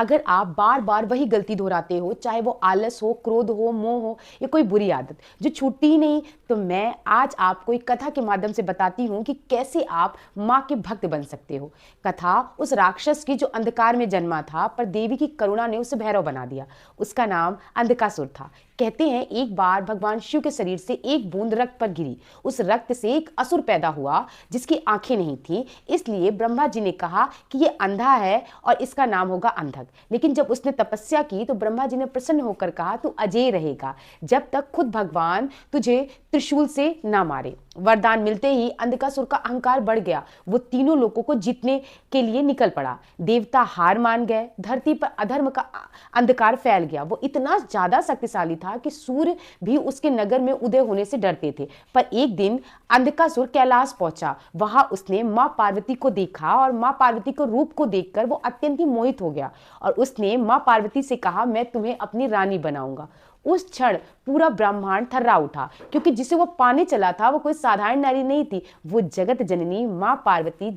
अगर आप बार बार वही गलती दोहराते हो, चाहे वो आलस हो, क्रोध हो, मोह हो या कोई बुरी आदत जो छूटती ही नहीं, तो मैं आज आपको एक कथा के माध्यम से बताती हूँ कि कैसे आप माँ के भक्त बन सकते हो। कथा उस राक्षस की जो अंधकार में जन्मा था, पर देवी की करुणा ने उसे भैरव बना दिया। उसका नाम अंधकासुर था। कहते हैं एक बार भगवान शिव के शरीर से एक बूंद रक्त पर गिरी। उस रक्त से एक असुर पैदा हुआ जिसकी आंखें नहीं थी, इसलिए ब्रह्मा जी ने कहा कि ये अंधा है और इसका नाम होगा अंधक। लेकिन जब उसने तपस्या की तो ब्रह्मा जी ने प्रसन्न होकर कहा, तू अजेय रहेगा जब तक खुद भगवान तुझे त्रिशूल से ना मारे। वरदान मिलते ही अंधकासुर का अहंकार बढ़ गया। वो तीनों लोगों को जीतने के लिए निकल पड़ा। देवता हार मान गए। धरती पर अधर्म का अंधकार फैल गया। वो इतना ज्यादा शक्तिशाली था कि सूर्य भी उसके नगर में उदय होने से डरते थे। पर एक दिन अंधकासुर कैलाश पहुंचा। वहां उसने मां पार्वती को देखा और मां पार्वती के रूप को देखकर वो अत्यंत ही मोहित हो गया और उसने मां पार्वती से कहा, मैं तुम्हें अपनी रानी बनाऊंगा। उस क्षण पूरा ब्रह्मांड थर्रा उठा, क्योंकि जिसे वो पाने चला था वो कोई साधारण नारी नहीं थी। वो जगत जननी मां पार्वती,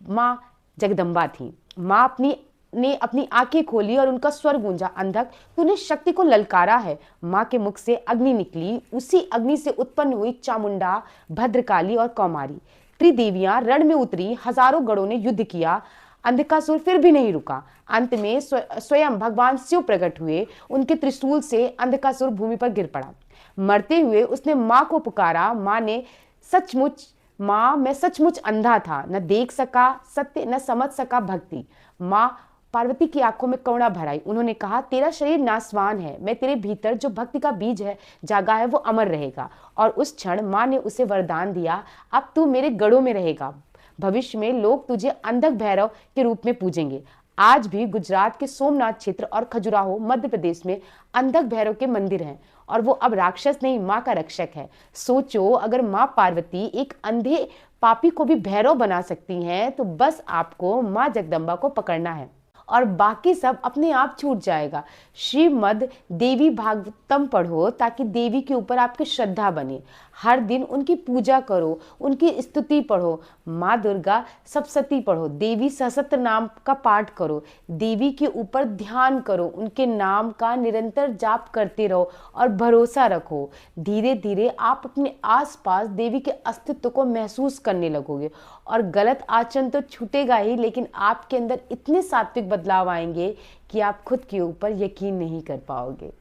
मां जगदम्बा थी। मां ने अपनी आंखें खोली और उनका स्वर गूंजा, अंधक तूने शक्ति को ललकारा है। मां के मुख से अग्नि निकली। उसी अग्नि से उत्पन्न हुई चामुंडा, भद्रकाली और कौमारी। त्रिदेवियां रण में उतरी। हजारों गणों ने युद्ध किया। अंधकासुर फिर भी नहीं रुका। अंत में स्वयं भगवान शिव प्रकट हुए। उनके त्रिशूल से अंधकासुर भूमि पर गिर पड़ा। मरते हुए उसने मां को पुकारा। मां मैं सचमुच अंधा था, न देख सका सत्य, न समझ सका भक्ति। मां पार्वती की आंखों में करुणा भर आई। उन्होंने कहा, तेरा शरीर नासवान है, मैं तेरे भीतर जो भक्ति का बीज है जागा है वो अमर रहेगा। और उस क्षण मां ने उसे वरदान दिया, अब तू मेरे गढ़ों में रहेगा। भविष्य में लोग तुझे अंधक भैरव के रूप में पूजेंगे। आज भी गुजरात के सोमनाथ क्षेत्र और खजुराहो मध्य प्रदेश में अंधक भैरव के मंदिर हैं और वो अब राक्षस नहीं, माँ का रक्षक है। सोचो, अगर माँ पार्वती एक अंधे पापी को भी भैरव बना सकती हैं, तो बस आपको माँ जगदम्बा को पकड़ना है और बाकी सब अपने आप छूट जाएगा। श्रीमद् देवी भागवतम पढ़ो ताकि देवी के ऊपर आपकी श्रद्धा बने। हर दिन उनकी पूजा करो, उनकी स्तुति पढ़ो। माँ दुर्गा सप्तशती पढ़ो, देवी सहस्त्र नाम का पाठ करो, देवी के ऊपर ध्यान करो, उनके नाम का निरंतर जाप करते रहो और भरोसा रखो। धीरे धीरे आप अपने आसपास देवी के अस्तित्व को महसूस करने लगोगे और गलत आचरण तो छूटेगा ही, लेकिन आपके अंदर इतने सात्विक बदलाव आएंगे कि आप खुद के ऊपर यकीन नहीं कर पाओगे।